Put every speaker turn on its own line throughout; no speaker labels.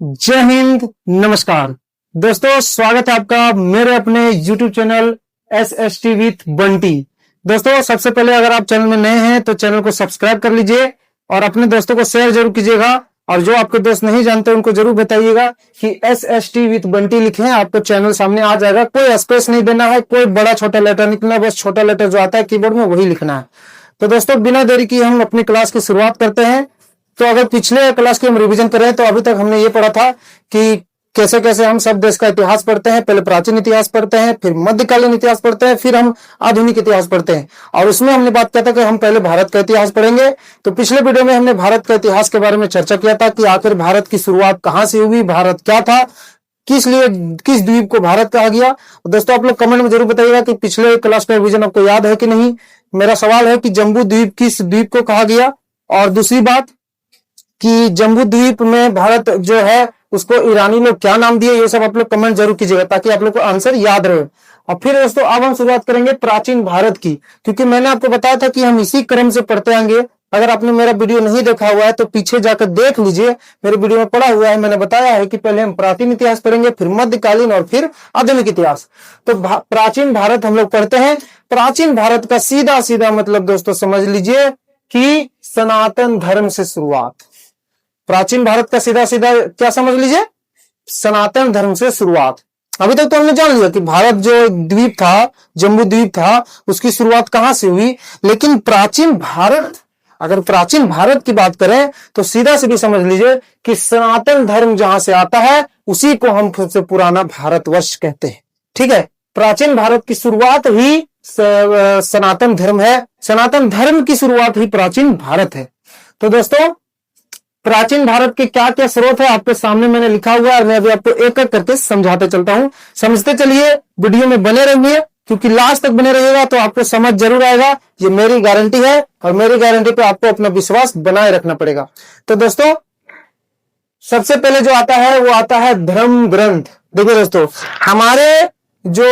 जय हिंद, नमस्कार दोस्तों। स्वागत है आपका मेरे अपने YouTube channel SST with Bunty. दोस्तों, सबसे पहले अगर आप चैनल में नए हैं तो चैनल को सब्सक्राइब कर लीजिए और अपने दोस्तों को शेयर जरूर कीजिएगा। और जो आपके दोस्त नहीं जानते उनको जरूर बताइएगा कि SST विथ बंटी लिखें, आपको चैनल सामने आ जाएगा। कोई स्पेस नहीं देना है, कोई बड़ा छोटा लेटर निकलना, बस छोटा लेटर जो आता है कीबोर्ड में वही लिखना है। तो दोस्तों, बिना देरी की हम अपनी क्लास की शुरुआत करते हैं। तो अगर पिछले क्लास की हम रिवीजन करें तो अभी तक हमने ये पढ़ा था कि कैसे कैसे हम सब देश का इतिहास पढ़ते हैं। पहले प्राचीन इतिहास पढ़ते हैं, फिर मध्यकालीन इतिहास पढ़ते हैं, फिर हम आधुनिक इतिहास पढ़ते हैं। और उसमें हमने बात किया था कि हम पहले भारत का इतिहास पढ़ेंगे। तो पिछले वीडियो में हमने भारत का इतिहास के बारे में चर्चा किया था कि आखिर भारत की शुरुआत कहां से हुई, भारत क्या था, किस द्वीप को भारत कहा गया। दोस्तों, आप लोग कमेंट में जरूर बताइएगा कि पिछले क्लास का रिवीजन आपको याद है कि नहीं। मेरा सवाल है कि जम्बू द्वीप किस द्वीप को कहा गया। और दूसरी बात कि जम्बू द्वीप में भारत जो है उसको ईरानी लोग क्या नाम दिए, ये सब आप लोग कमेंट जरूर कीजिएगा ताकि आप लोग को आंसर याद रहे। और फिर दोस्तों, अब हम शुरुआत करेंगे प्राचीन भारत की, क्योंकि मैंने आपको बताया था कि हम इसी क्रम से पढ़ते आएंगे। अगर आपने मेरा वीडियो नहीं देखा हुआ है तो पीछे जाकर देख लीजिए, मेरे वीडियो में पढ़ा हुआ है। मैंने बताया है कि पहले हम प्राचीन इतिहास पढ़ेंगे, फिर मध्यकालीन और फिर आधुनिक इतिहास। तो प्राचीन भारत हम लोग पढ़ते हैं। प्राचीन भारत का सीधा सीधा मतलब दोस्तों समझ लीजिए कि सनातन धर्म से शुरुआत। प्राचीन भारत का सीधा सीधा क्या समझ लीजिए, सनातन धर्म से शुरुआत। अभी तक तो हमने जान लिया कि भारत जो द्वीप था, जम्बू द्वीप था, उसकी शुरुआत कहां से हुई। लेकिन प्राचीन भारत, अगर प्राचीन भारत की बात करें तो सीधा सीधी समझ लीजिए कि सनातन धर्म जहां से आता है उसी को हम सबसे पुराना भारतवर्ष कहते हैं। ठीक है, प्राचीन भारत की शुरुआत ही सनातन धर्म है। सनातन धर्म की शुरुआत ही प्राचीन भारत है। तो दोस्तों, प्राचीन भारत के क्या क्या स्रोत है आपके सामने मैंने लिखा हुआ है। मैं अभी आपको एक एक करके समझाते चलता हूं। समझते चलिए, वीडियो में बने रहिए, क्योंकि लास्ट तक बने रहिएगा तो आपको समझ जरूर आएगा। ये मेरी गारंटी है और मेरी गारंटी पे आपको अपना विश्वास बनाए रखना पड़ेगा। तो दोस्तों, सबसे पहले जो आता है वो आता है धर्म ग्रंथ। देखिए दोस्तों, हमारे जो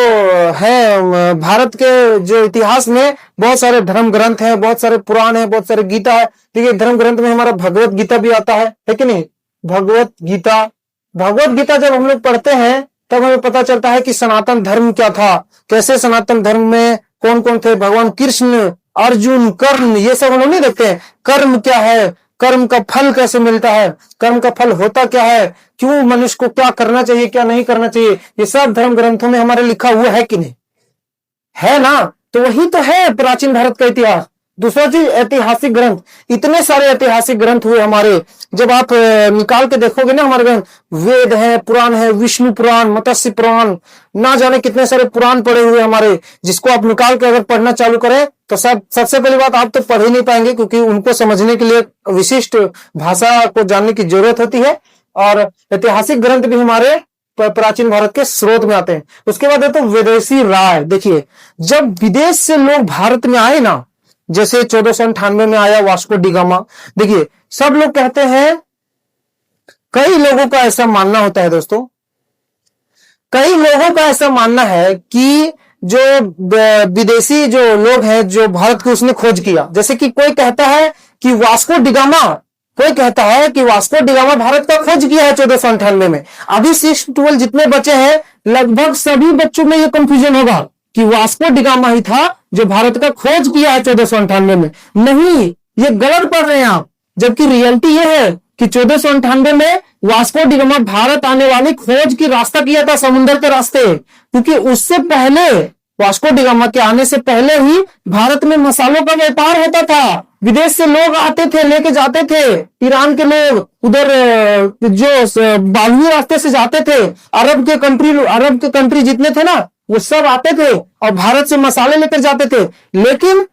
है भारत के जो इतिहास में बहुत सारे धर्म ग्रंथ हैं, बहुत सारे पुराण हैं, बहुत सारे गीता है। देखिए, धर्म ग्रंथ में हमारा भगवत गीता भी आता है कि नहीं। भगवत गीता जब हम लोग पढ़ते हैं तब हमें पता चलता है कि सनातन धर्म क्या था, कैसे सनातन धर्म में कौन कौन थे। भगवान कृष्ण, अर्जुन, कर्ण, ये सब हम लोग नहीं देखते हैं। कर्म क्या है, कर्म का फल कैसे मिलता है, कर्म का फल होता क्या है, क्यों मनुष्य को क्या करना चाहिए, क्या नहीं करना चाहिए, ये सब धर्म ग्रंथों में हमारे लिखा हुआ है कि नहीं, है ना। तो वही तो है प्राचीन भारत का इतिहास। दूसरा चीज, ऐतिहासिक ग्रंथ। इतने सारे ऐतिहासिक ग्रंथ हुए हमारे, जब आप निकाल के देखोगे ना हमारे ग्रंथ, वेद है, पुराण है, विष्णु पुराण, मत्स्य पुराण, ना जाने कितने सारे पुराण पड़े हुए हमारे, जिसको आप निकाल के अगर पढ़ना चालू करें तो सबसे पहली बात, आप तो पढ़ ही नहीं पाएंगे, क्योंकि उनको समझने के लिए विशिष्ट भाषा को जानने की जरूरत होती है। और ऐतिहासिक ग्रंथ भी हमारे प्राचीन भारत के स्रोत में आते हैं। उसके बाद है तो विदेशी राय। देखिए, जब विदेश से लोग भारत में आए ना, जैसे 1498 में आया वास्को डी गामा। देखिए, सब लोग कहते हैं, कई लोगों का ऐसा मानना होता है दोस्तों, कई लोगों का ऐसा मानना है कि जो विदेशी जो लोग हैं जो भारत को उसने खोज किया, जैसे कि कोई कहता है कि वास्को डी गामा, कोई कहता है कि वास्को डी गामा भारत का खोज किया है 1498 में। अभी 6 to 12 जितने बच्चे हैं, लगभग सभी बच्चों में यह कंफ्यूजन होगा कि वास्को डी गामा ही था जो भारत का खोज किया है 1498 में। नहीं, ये गलत पढ़ रहे हैं आप। जबकि रियलिटी ये है कि 1498 में वास्को डी गामा भारत आने वाली खोज की रास्ता किया था, समुद्र के रास्ते। क्योंकि उससे पहले, वास्को डी गामा के आने से पहले ही भारत में मसालों का व्यापार होता था। विदेश से लोग आते थे, लेके जाते थे। ईरान के लोग उधर जो बालुई रास्ते से जाते थे, अरब के कंट्री जितने थे ना, वो सब आते थे और भारत से मसाले लेकर जाते थे। लेकिन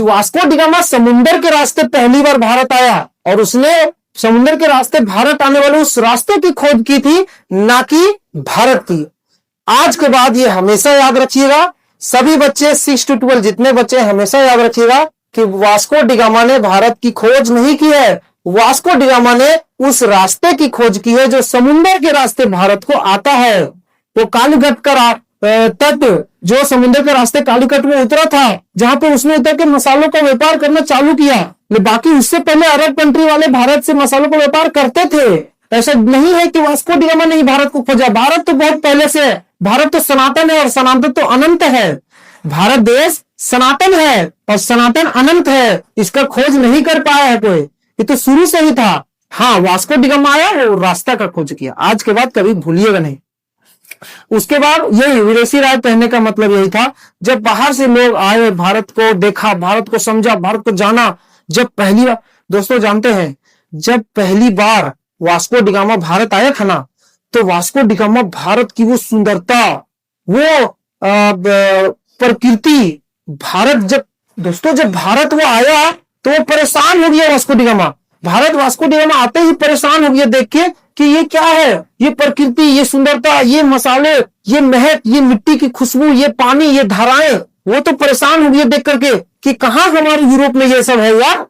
वास्को डी गामा समुद्र के रास्ते पहली बार भारत आया और उसने समुद्र के रास्ते भारत आने वाले उस रास्ते की खोज की थी, ना कि भारत की। आज के बाद ये हमेशा याद रखिएगा, सभी बच्चे 6 to 12 जितने बच्चे हमेशा याद रखिएगा कि वास्को डी गामा ने भारत की खोज नहीं की है। वास्को डी गामा ने उस रास्ते की खोज की है जो समुद्र के रास्ते भारत को आता है। वो कालीघाट का तट जो समुद्र के रास्ते कालीकट में उतरा था, जहां पे उसने उतर के मसालों का व्यापार करना चालू किया। बाकी उससे पहले अरब कंट्री वाले भारत से मसालों का व्यापार करते थे, ऐसा नहीं है कि वास्को डी गामा ने ही भारत को खोजा, भारत तो बहुत पहले से है, भारत तो सनातन है और सनातन तो अनंत है। भारत देश सनातन है और सनातन अनंत है, इसका खोज नहीं कर पाया है कोई, ये तो शुरू से ही था। हाँ, वास्को डी गामा आया और रास्ता का खोज किया, आज के बाद कभी भूलिएगा नहीं। उसके बाद यही विदेशी राय पहनने का मतलब यही था, जब बाहर से लोग आए, भारत को देखा, भारत को समझा, भारत को जाना। जब पहली बार, दोस्तों जानते हैं, जब पहली बार वास्को डी गामा भारत आया था ना, तो वास्को डी गामा भारत की वो सुंदरता, वो प्रकृति, भारत जब दोस्तों जब भारत वो आया तो वो परेशान हो गया Vasco D gamma. Bharat Vasco D gamma आते ही परेशान हो गया देख के कि ये क्या है, ये प्रकृति, ये सुंदरता, ये मसाले, ये महक, ये मिट्टी की खुशबू, ये पानी, ये धाराएं। वो तो परेशान हो गया देख करके कि कहां हमारे यूरोप में ये सब है यार।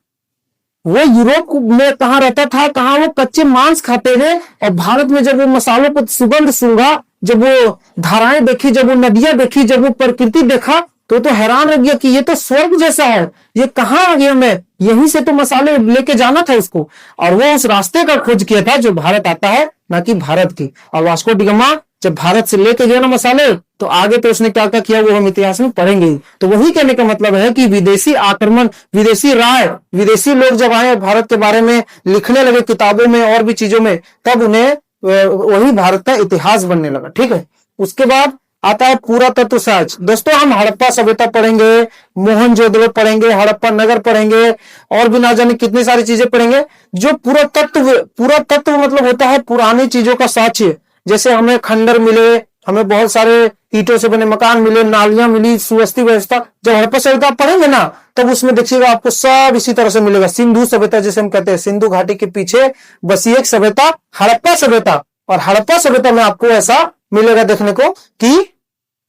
वो यूरोप में कहां रहता था, कहां वो कच्चे मांस खाते थे, और भारत में जब वो मसालों को सुगंध सूंघा, जब वो धाराएं देखी, जब वो नदियां देखी, जब वो प्रकृति देखा, तो हैरान रह गया कि ये तो स्वर्ग जैसा है, ये कहां आ गया मैं, यहीं से तो मसाले लेके जाना था उसको। और वो उस रास्ते का खोज किया था जो भारत आता है, ना कि भारत की। और वास्को डी गामा जब भारत से लेके गया ना मसाले, तो आगे तो उसने क्या क्या किया वो हम इतिहास में पढ़ेंगे। तो वही कहने का मतलब है कि विदेशी आक्रमण, विदेशी राय, विदेशी लोग जब आए भारत के बारे में लिखने लगे किताबों में और भी चीजों में, तब उन्हें वही भारत का इतिहास बनने लगा। ठीक है, उसके बाद आता है पुरातत्व शास्त्र। दोस्तों हम हड़प्पा सभ्यता पढ़ेंगे, मोहनजोदड़ो पढ़ेंगे, हड़प्पा नगर पढ़ेंगे, और भी ना जाने कितनी सारी चीजें पढ़ेंगे। जो पुरातत्व मतलब होता है पुरानी चीजों का साक्ष्य। जैसे हमें खंडर मिले, हमें बहुत सारे ईंटों से बने मकान मिले, नालियां मिली, सुव्यवस्थित व्यवस्था। जब हड़प्पा सभ्यता पढ़ेंगे ना, तब उसमें देखिएगा आपको सब इसी तरह से मिलेगा। सिंधु सभ्यता जैसे हम कहते हैं, सिंधु घाटी के पीछे बसी एक सभ्यता हड़प्पा सभ्यता, और हड़प्पा सभ्यता में आपको ऐसा मिलेगा देखने को कि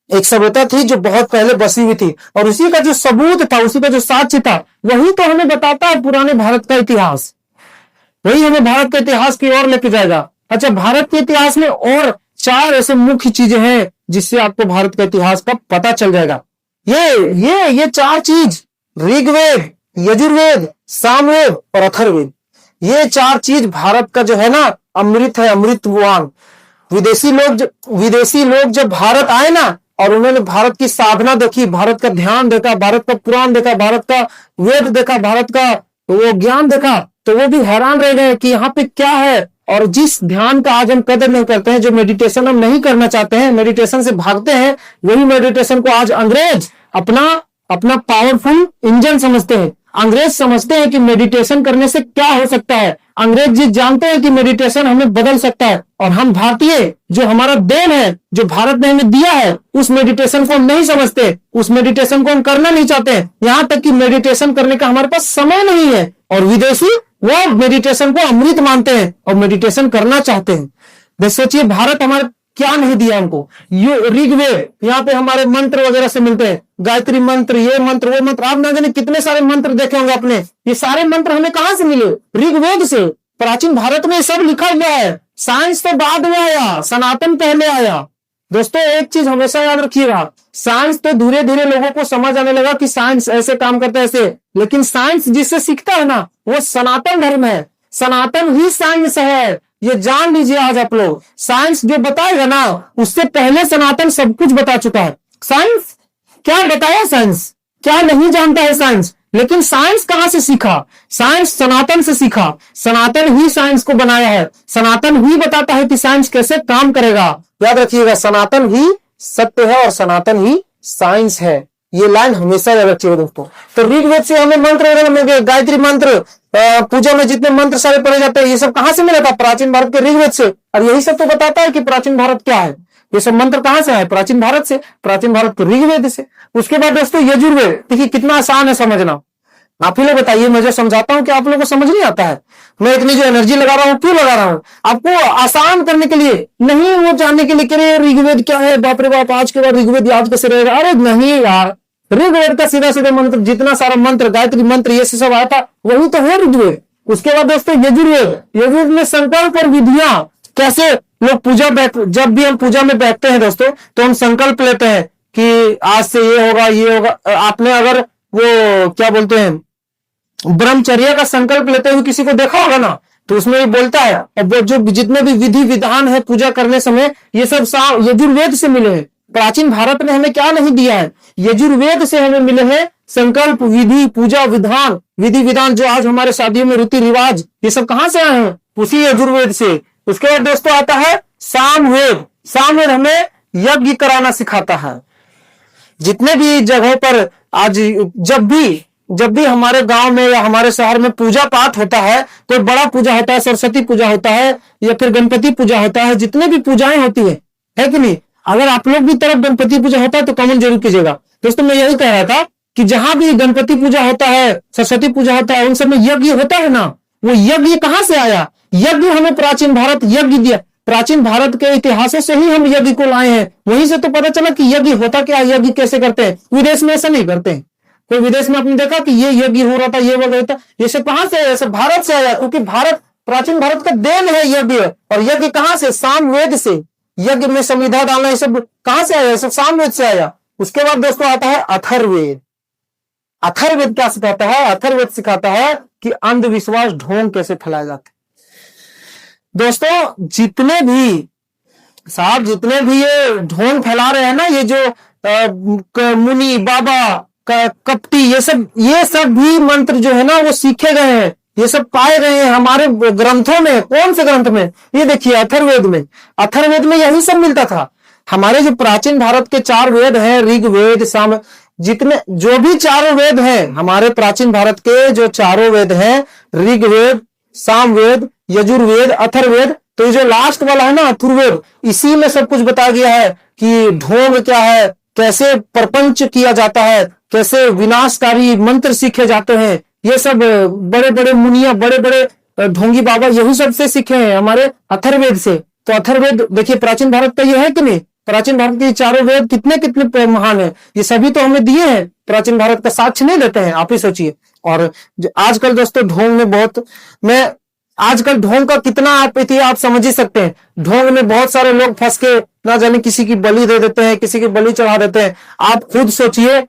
एक सभ्यता थी जो बहुत पहले बसी हुई थी, और उसी का जो सबूत था, उसी का जो साक्ष्य था, वही तो हमें बताता है पुराने भारत का इतिहास। वही हमें भारत के इतिहास की ओर लेके जाएगा। अच्छा, भारत के इतिहास में और 4 ऐसे मुख्य चीजें हैं जिससे आपको भारत का इतिहास का पता चल जाएगा। ये 4 चीज, ऋग्वेद, यजुर्वेद, सामवेद और अथर्ववेद, ये 4 चीज भारत का जो है ना अमृत है, अमृतवान। विदेशी लोग जब भारत आए ना, और उन्होंने भारत की साधना देखी, भारत का ध्यान देखा, भारत का पुराण देखा, भारत का वेद देखा, भारत का वो ज्ञान देखा, तो वो भी हैरान रह गए कि यहाँ पे क्या है। और जिस ध्यान का आज हम कदर नहीं करते हैं, जो मेडिटेशन हम नहीं करना चाहते हैं, मेडिटेशन से भागते हैं, वही मेडिटेशन को आज अंग्रेज अपना पावरफुल इंजन समझते हैं। अंग्रेज समझते हैं कि मेडिटेशन करने से क्या हो सकता है। अंग्रेज जी जानते हैं कि मेडिटेशन हमें बदल सकता है, और हम भारतीय जो हमारा देन है, जो भारत ने हमें दिया है, उस मेडिटेशन को हम नहीं समझते, उस मेडिटेशन को हम करना नहीं चाहते। यहां तक कि मेडिटेशन करने का हमारे पास समय नहीं है, और विदेशी वो मेडिटेशन को अमृत मानते हैं और मेडिटेशन करना चाहते हैं। सोचिए भारत हमारे क्या नहीं दिया हमको। ऋग्वेद, यहाँ पे हमारे मंत्र वगैरह से मिलते हैं, गायत्री मंत्र, ये मंत्र, वो मंत्र, आप ना जाने कितने सारे मंत्र देखे होंगे आपने। ये सारे मंत्र हमें कहां से मिले? ऋग्वेद से। प्राचीन भारत में सब लिखा हुआ है। साइंस तो बाद में आया, सनातन पहले आया। दोस्तों एक चीज हमेशा याद रखिएगा, साइंस तो धीरे धीरे लोगों को समझ आने लगा कि साइंस ऐसे काम करता है ऐसे, लेकिन साइंस जिससे सीखता है ना, वो सनातन धर्म है। सनातन ही साइंस है, ये जान लीजिए आज आप लोग। साइंस जो बताएगा ना, उससे पहले सनातन सब कुछ बता चुका है। साइंस क्या बताया, साइंस क्या नहीं जानता है साइंस, लेकिन साइंस कहां से सीखा? साइंस सनातन से सीखा। सनातन ही साइंस को बनाया है, सनातन ही बताता है कि साइंस कैसे काम करेगा। याद रखिएगा, सनातन ही सत्य है और सनातन ही साइंस है। ये लाइन हमेशा याद रखिएगा दोस्तों। तो ऋग्वेद से हमें मंत्र वगैरह मिल गए, गायत्री मंत्र, पूजा में जितने मंत्र सारे पढ़े जाते हैं, ये सब कहां से मिला था? प्राचीन भारत के ऋग्वेद से। और यही सब तो बताता है कि प्राचीन भारत क्या है। ये सब मंत्र कहां से आए? प्राचीन भारत से, प्राचीन भारत के ऋग्वेद से। उसके बाद दोस्तों यजुर्वेद, देखिए कितना आसान है समझना। आप ही लोग बताइए, मैं जो समझाता हूं कि आप लोगों को समझ नहीं आता है? मैं इतनी जो एनर्जी लगा रहा हूं, क्यों लगा रहा हूं? आपको आसान करने के लिए, नहीं वो जानने के लिए कि ऋग्वेद क्या है, बाप रे बाप आज के बाद ऋग्वेद याद कैसे रहेगा। अरे नहीं यार, ऋग्वेद का सीधा सीधा मंत्र, जितना सारा मंत्र, गायत्री मंत्र, ये सब आया था, वही तो है ऋग्वेद। उसके बाद दोस्तों यजुर्वेद, यजुर्वेद में संकल्प और विधियां, कैसे लोग जब भी हम पूजा में बैठते हैं दोस्तों, तो हम संकल्प लेते हैं कि आज से ये होगा, ये होगा। आपने अगर वो क्या बोलते हैं, ब्रह्मचर्य का संकल्प लेते हुए किसी को देखा होगा ना, तो उसमें ये बोलता है, और जो जितने भी विधि विधान है पूजा करने समय, ये सब यजुर्वेद से मिले हैं। प्राचीन भारत ने हमें क्या नहीं दिया है, यजुर्वेद से हमें मिले हैं संकल्प, विधि, पूजा विधान, विधि विधान जो आज हमारे शादियों में रीति रिवाज, ये सब कहां से आए हैं, उसी यजुर्वेद से। उसके बाद दोस्तों आता है सामवेद। सामवेद हमें यज्ञ कराना सिखाता है। जितने भी जगहों पर आज जब भी हमारे गांव में या हमारे शहर में पूजा पाठ होता है, कोई बड़ा पूजा होता है, सरस्वती पूजा होता है या फिर गणपति पूजा होता है, जितने भी पूजाएं होती है कि नहीं, अगर आप लोग भी तरफ गणपति पूजा होता है तो कमेंट जरूर कीजिएगा। दोस्तों मैं यही कह रहा था कि जहां भी गणपति पूजा होता है, सरस्वती पूजा होता है, उन सब में यज्ञ होता है ना, वो यज्ञ कहां से आया? यज्ञ हमें प्राचीन भारत यज्ञ दिया। प्राचीन भारत के इतिहासों से ही हम यज्ञ को लाए हैं। वहीं से तो पता चला कि यज्ञ होता क्या, यज्ञ कैसे करते हैं। विदेश में ऐसा नहीं करते हैं। कोई विदेश में आपने देखा कि ये यज्ञ हो रहा था, ये वगैरह था, ये सब कहां से आया? सब भारत से आया, क्योंकि भारत प्राचीन भारत का देन है यज्ञ। और यज्ञ कहां से? सामवेद से। यज्ञ में संविधा डालना, ये सब कहां से आया? सब सामवेद से आया। उसके बाद दोस्तों आता है अथर्ववेद। अथर्ववेद क्या सिखाता है? अथर्ववेद सिखाता है कि अंधविश्वास, ढोंग कैसे फैलाए जाते हैं। दोस्तों जितने भी ये ढोंग फैला रहे हैं ना, ये जो मुनि बाबा कपटी, ये सब भी मंत्र जो है ना वो सीखे गए हैं, ये सब पाए गए हैं हमारे ग्रंथों में। कौन से ग्रंथ में? ये देखिए अथर्ववेद में। अथर्ववेद में यही सब मिलता था। हमारे जो प्राचीन भारत के 4 वेद हैं, ऋग्वेद, साम, जितने जो भी चारों वेद हैं, हमारे प्राचीन भारत के जो चारों वेद हैं, ऋग्वेद, सामवेद, यजुर्वेद, अथर्ववेद, तो ये जो लास्ट वाला है ना अथर्ववेद, इसी में सब कुछ बताया गया है कि ढोंग क्या है, कैसे प्रपंच किया जाता है, कैसे विनाशकारी मंत्र सीखे जाते हैं। ये सब बड़े बड़े मुनिया, बड़े बड़े ढोंगी बाबा यही सब से सीखे हैं हमारे अथर्ववेद से। तो अथर्ववेद देखिए प्राचीन भारत का ये है कि नहीं? प्राचीन भारत के चारों वेद कितने कितने महान है, ये सभी तो हमें दिए हैं। प्राचीन भारत का साक्ष्य नहीं देते हैं, आप ही सोचिए। और आजकल दोस्तों ढोंग में आजकल ढोंग का कितना आप समझ ही सकते हैं। ढोंग में बहुत सारे लोग फंस के ना जाने किसी की बलि दे देते हैं, किसी की बलि चढ़ा देते हैं। आप खुद सोचिए,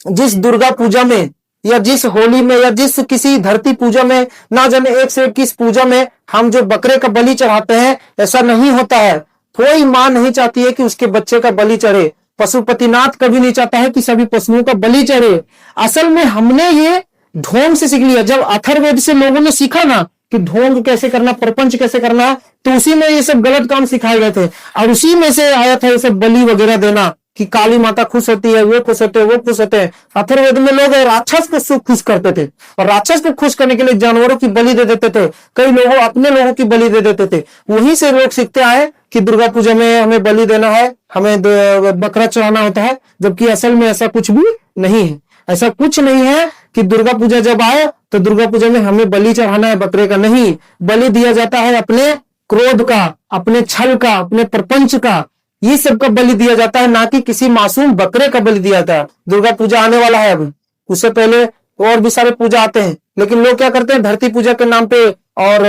जिस दुर्गा पूजा में या जिस होली में या जिस किसी धरती पूजा में, ना जाने 1 से 21 पूजा में हम जो बकरे का बलि चढ़ाते हैं, ऐसा नहीं होता है। कोई मां नहीं चाहती है कि उसके बच्चे का बलि चढ़े। पशुपतिनाथ कभी नहीं चाहता है कि सभी पशुओं का बलि चढ़े। असल में हमने ये ढोंग से सीख लिया। जब अथर्ववेद से लोगों ने सीखा ना कि ढोंग कैसे करना, प्रपंच कैसे करना, तो उसी में ये सब गलत काम सिखाए गए थे। और उसी में से आया था ये सब बलि वगैरह देना कि काली माता खुश होती है, वो खुश होते हैं, वो खुश होते हैं। अथर्ववेद में लोग राक्षस को खुश करते थे, और राक्षस को खुश करने के लिए जानवरों की बलि दे देते थे। कई लोगों अपने लोगों की बलि दे देते थे। वहीं से लोग सीखते आए कि दुर्गा पूजा में हमें बलि देना है, हमें बकरा चढ़ाना होता है, जबकि असल में ऐसा कुछ भी नहीं है। ऐसा कुछ नहीं है कि दुर्गा पूजा जब आए तो दुर्गा पूजा में हमें बलि चढ़ाना है बकरे का। नहीं, बलि दिया जाता है अपने क्रोध का, अपने छल का, अपने प्रपंच का, ये सब का बलि दिया जाता है, ना कि किसी मासूम बकरे का बलि दिया जाता है। दुर्गा पूजा आने वाला है अभी, उससे पहले और भी सारे पूजा आते हैं, लेकिन लोग क्या करते हैं, धरती पूजा के नाम पे और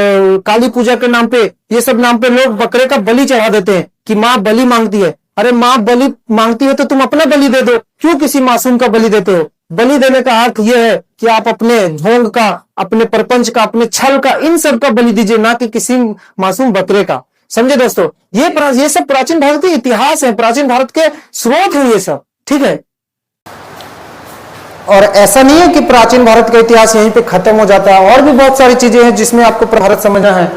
काली पूजा के नाम पे, ये सब नाम पे लोग बकरे का बलि चढ़ा देते हैं कि माँ बलि मांगती है। अरे माँ बलि मांगती है तो तुम अपना बलि दे दो, क्यों किसी मासूम का बलि देते हो? बलि देने का अर्थ यह है कि आप अपने ढोंग का, अपने प्रपंच का, अपने छल का, इन सब का बलि दीजिए, ना कि किसी मासूम बकरे का। समझे दोस्तों? ये सब प्राचीन भारत के इतिहास है, प्राचीन भारत के स्रोत है ये सब, ठीक है। और ऐसा नहीं है कि प्राचीन भारत का इतिहास यहीं पे खत्म हो जाता है, और भी बहुत सारी चीजें हैं जिसमें आपको भारत समझना है।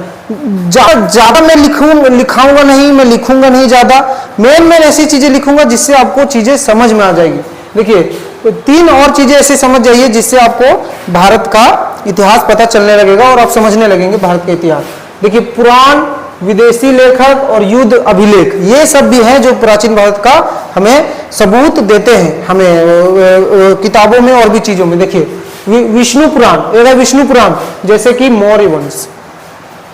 ज्यादा मैं लिखाऊंगा नहीं, मैं लिखूंगा नहीं ज्यादा, मेन ऐसी चीजें लिखूंगा जिससे आपको चीजें समझ में आ जाएगी। देखिए, तो 3 और चीजें ऐसे समझ जाइए जिससे आपको भारत का इतिहास पता चलने लगेगा और आप समझने लगेंगे भारत का इतिहास। देखिए, पुराण, विदेशी लेखक और युद्ध अभिलेख, ये सब भी हैं जो प्राचीन भारत का हमें सबूत देते हैं, हमें किताबों में और भी चीजों में। देखिए, विष्णु पुराण जैसे कि मौर्य वंश,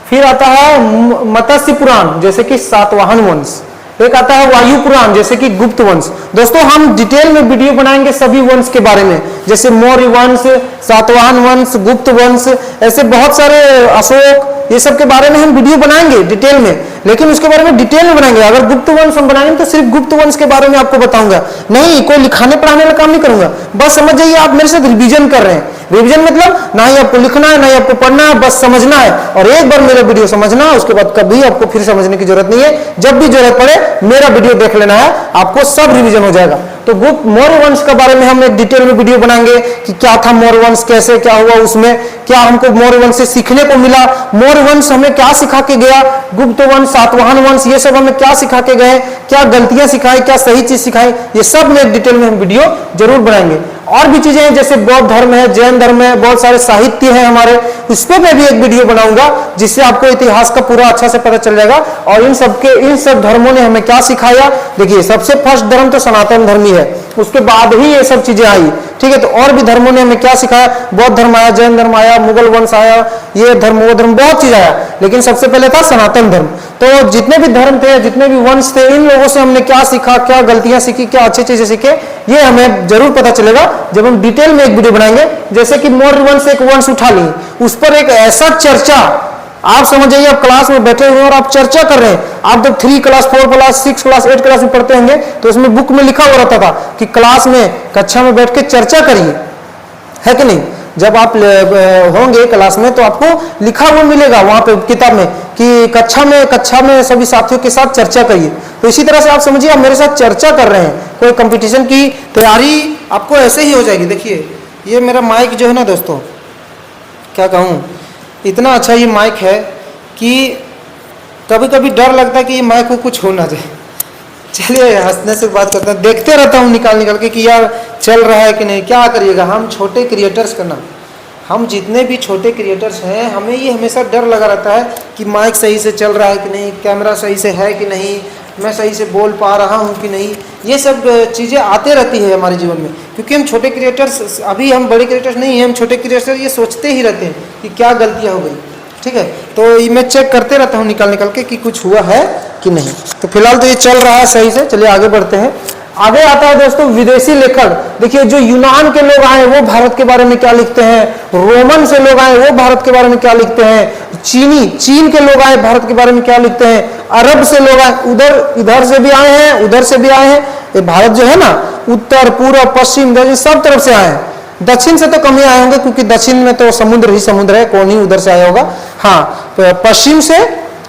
फिर आता है मत्स्य पुराण जैसे कि सातवाहन वंश, एक आता है वायु पुराण जैसे कि गुप्त वंश। दोस्तों हम डिटेल में वीडियो बनाएंगे सभी वंश के बारे में, जैसे मौर्य वंश, सातवाहन वंश, गुप्त वंश, ऐसे बहुत सारे, अशोक, ये सब के बारे में हम वीडियो बनाएंगे डिटेल में। लेकिन उसके बारे में डिटेल में बनाएंगे। अगर गुप्त वंश हम बनाएंगे तो सिर्फ गुप्त वंश के बारे में आपको बताऊंगा, नहीं कोई लिखाने पढ़ाने का काम नहीं करूंगा। बस समझ जाइए, आप मेरे साथ रिवीजन कर रहे हैं। रिवीजन मतलब ना ही आपको लिखना है, ना ही आपको पढ़ना है, बस समझना है। और एक बार मेरा वीडियो समझना, उसके बाद कभी आपको फिर समझने की जरूरत नहीं है। जब भी जरूरत पड़े मेरा वीडियो देख लेना है, आपको सब रिवीजन हो जाएगा। तो गुप्त मौर्य वंश के बारे में हम एक डिटेल में वीडियो बनाएंगे कि क्या था मौर्य वंश, कैसे क्या हुआ, उसमें क्या हमको मौर्य वंश से सीखने को मिला, मौर्य वंश हमें क्या सिखा के गया, गुप्त वंश, सातवाहन वंश, ये सब हमें क्या सिखा के गए, क्या गलतियां सिखाई, क्या सही चीज सिखाई, ये सब में डिटेल में हम वीडियो जरूर बनाएंगे। और भी चीजें हैं जैसे बौद्ध धर्म है, जैन धर्म है, बहुत सारे साहित्य है हमारे, उस पर मैं भी एक वीडियो बनाऊंगा जिससे आपको इतिहास का पूरा अच्छा से पता चल जाएगा और इन सब धर्मों ने हमें क्या सिखाया। देखिए सबसे फर्स्ट धर्म तो सनातन धर्म ही है, उसके बाद ही ये सब चीजें आई, ठीक है। तो और भी धर्मों ने हमें क्या सिखाया, बौद्ध धर्म आया, जैन धर्म आया, मुगल वंश आया, ये धर्म वो धर्म, बहुत चीज आया, लेकिन सबसे पहले था सनातन धर्म। तो जितने भी धर्म थे, जितने भी वंश थे, इन लोगों से हमने क्या सीखा, क्या गलतियां सीखी, क्या अच्छी चीजें सीखे, ये हमें जरूर पता चलेगा जब हम डिटेल में एक वीडियो बनाएंगे। जैसे कि मौर्य वंश एक वंश उठा ली, उस पर एक ऐसा चर्चा, आप समझ जाइए आप क्लास में बैठे हुए और आप चर्चा कर रहे हैं। आप जब 3 क्लास 4 क्लास 6 क्लास 8 क्लास में पढ़ते होंगे तो उसमें बुक में लिखा हुआ रहता था कि क्लास में कक्षा में बैठ के चर्चा करिए, है कि नहीं। जब आप होंगे क्लास में तो आपको लिखा हुआ मिलेगा वहां पे किताब में कि कक्षा में सभी साथियों के साथ चर्चा करिए। तो इसी तरह से आप समझिए आप मेरे साथ चर्चा कर रहे हैं, कोई कंपटीशन की तैयारी आपको ऐसे ही हो जाएगी। देखिए ये मेरा माइक जो है ना दोस्तों, क्या कहूँ, इतना अच्छा ये माइक है कि कभी कभी डर लगता है कि ये माइक को कुछ हो ना जाए। चलिए हंसने से बात करते हैं, देखते रहता हूँ निकाल के कि यार चल रहा है कि नहीं। क्या करिएगा, हम छोटे क्रिएटर्स का ना, हम जितने भी छोटे क्रिएटर्स हैं हमें ये हमेशा डर लगा रहता है कि माइक सही से चल रहा है कि नहीं, कैमरा सही से है कि नहीं, मैं सही से बोल पा रहा हूँ कि नहीं। ये सब चीज़ें आते रहती है हमारे जीवन में, क्योंकि हम छोटे क्रिएटर्स, अभी हम बड़े क्रिएटर्स नहीं हैं, हम छोटे क्रिएटर्स ये सोचते ही रहते हैं कि क्या गलतियाँ हो गई, ठीक है। तो ये मैं चेक करते रहता हूँ निकाल के कि कुछ हुआ है कि नहीं। तो फिलहाल तो ये चल रहा है सही से। चलिए आगे बढ़ते हैं। आगे आता है दोस्तों विदेशी लेखक। देखिए जो यूनान के लोग आए वो भारत के बारे में क्या लिखते हैं, रोमन से लोग आए वो भारत के बारे में क्या लिखते हैं, चीन के लोग आए भारत के बारे में क्या लिखते हैं, अरब से लोग आए, इधर से भी आए हैं, उधर से भी आए हैं। ये भारत जो है ना, उत्तर पूर्व पश्चिम दक्षिण सब तरफ से आए हैं। दक्षिण से तो कम ही आए होंगे क्योंकि दक्षिण में तो समुद्र ही समुद्र है, कौन ही उधर से आया होगा। हाँ, पश्चिम से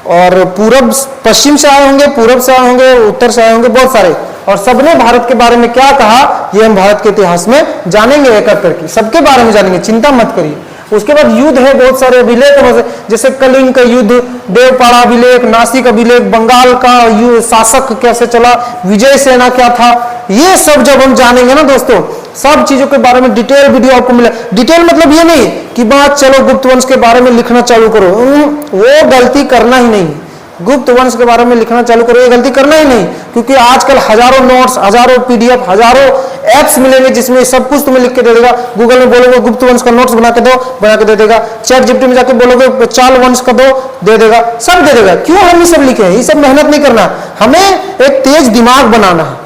और पूरब, पश्चिम से आए होंगे, पूरब से आए होंगे, उत्तर से आए होंगे, बहुत सारे। और सबने भारत के बारे में क्या कहा ये हम भारत के इतिहास में जानेंगे, एक एक करके सबके बारे में जानेंगे, चिंता मत करिए। उसके बाद युद्ध है, बहुत सारे अभिलेख, जैसे कलिंग का युद्ध, देवपाड़ा अभिलेख, नासिक अभिलेख, बंगाल का शासक कैसे चला, विजय सेना क्या था, ये सब जब हम जानेंगे ना दोस्तों, सब चीजों के बारे में डिटेल वीडियो आपको मिले। डिटेल मतलब ये नहीं कि बात चलो गुप्त वंश के बारे में लिखना चालू करो, वो गलती करना ही नहीं। गुप्त वंश के बारे में लिखना चालू करो, ये गलती करना ही नहीं, क्योंकि आजकल हजारों नोट्स, हजारों पीडीएफ, हजारों एप्स मिलेंगे जिसमें सब कुछ तुम्हें लिख के दे देगा। गूगल में बोलोगे गुप्त वंश का नोट्स बना के दो, बना के दे देगा। चैट जीपीटी में जाके बोलोगे चाल वंश का दो, दे देगा, सब दे देगा। क्यों हम ये सब लिखे, ये सब मेहनत नहीं करना, हमें एक तेज दिमाग बनाना है।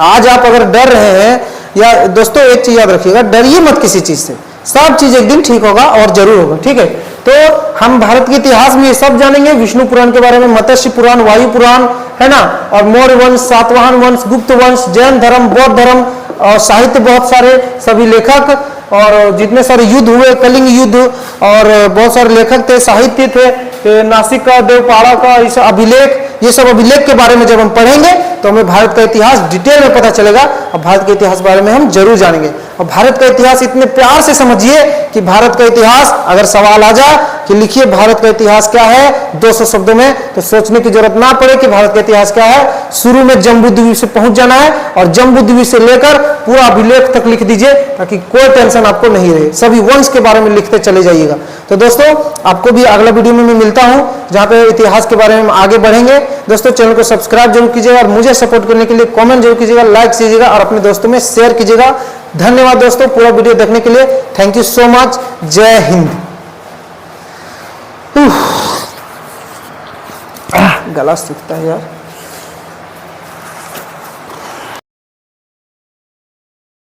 आज आप अगर डर रहे हैं, या दोस्तों एक चीज याद रखिएगा, डरिए मत किसी चीज से, सब चीज एक दिन ठीक होगा और जरूर होगा, ठीक है। तो हम भारत के इतिहास में ये सब जानेंगे, विष्णु पुराण के बारे में, मत्स्य पुराण, वायु पुराण, है ना, और मौर्य वंश, सातवाहन वंश, गुप्त वंश, जैन धर्म, बौद्ध धर्म, और साहित्य बहुत सारे, सभी लेखक, और जितने सारे युद्ध हुए, कलिंग युद्ध, और बहुत सारे लेखक थे, साहित्य थे, नासिक का, देवपाड़ा का, इस अभिलेख, ये सब अभिलेख के बारे में जब हम पढ़ेंगे तो हमें भारत का इतिहास डिटेल में पता चलेगा और भारत के इतिहास के बारे में हम जरूर जानेंगे। और भारत का इतिहास इतने प्यार से समझिए कि भारत का इतिहास, अगर सवाल आ जाए कि लिखिए भारत का इतिहास क्या है 200 शब्दों में, तो सोचने की जरूरत ना पड़े कि भारत का इतिहास क्या है। शुरू में जम्बूद्वीप से पहुंच जाना है और जम्बूद्वीप से लेकर पूरा अभिलेख तक लिख दीजिए ताकि कोई टेंशन आपको नहीं रहे, सभी वंश के बारे में लिखते चले जाइएगा। तो दोस्तों आपको भी अगला वीडियो में मैं मिलता हूं जहां पे इतिहास के बारे में आगे बढ़ेंगे। दोस्तों चैनल को सब्सक्राइब जरूर कीजिएगा और मुझे सपोर्ट करने के लिए कमेंट जरूर कीजिएगा, लाइक कीजिएगा और अपने दोस्तों में शेयर कीजिएगा। धन्यवाद दोस्तों पूरा वीडियो देखने के लिए, थैंक यू सो मच, जय हिंद। गला सूखता है यार।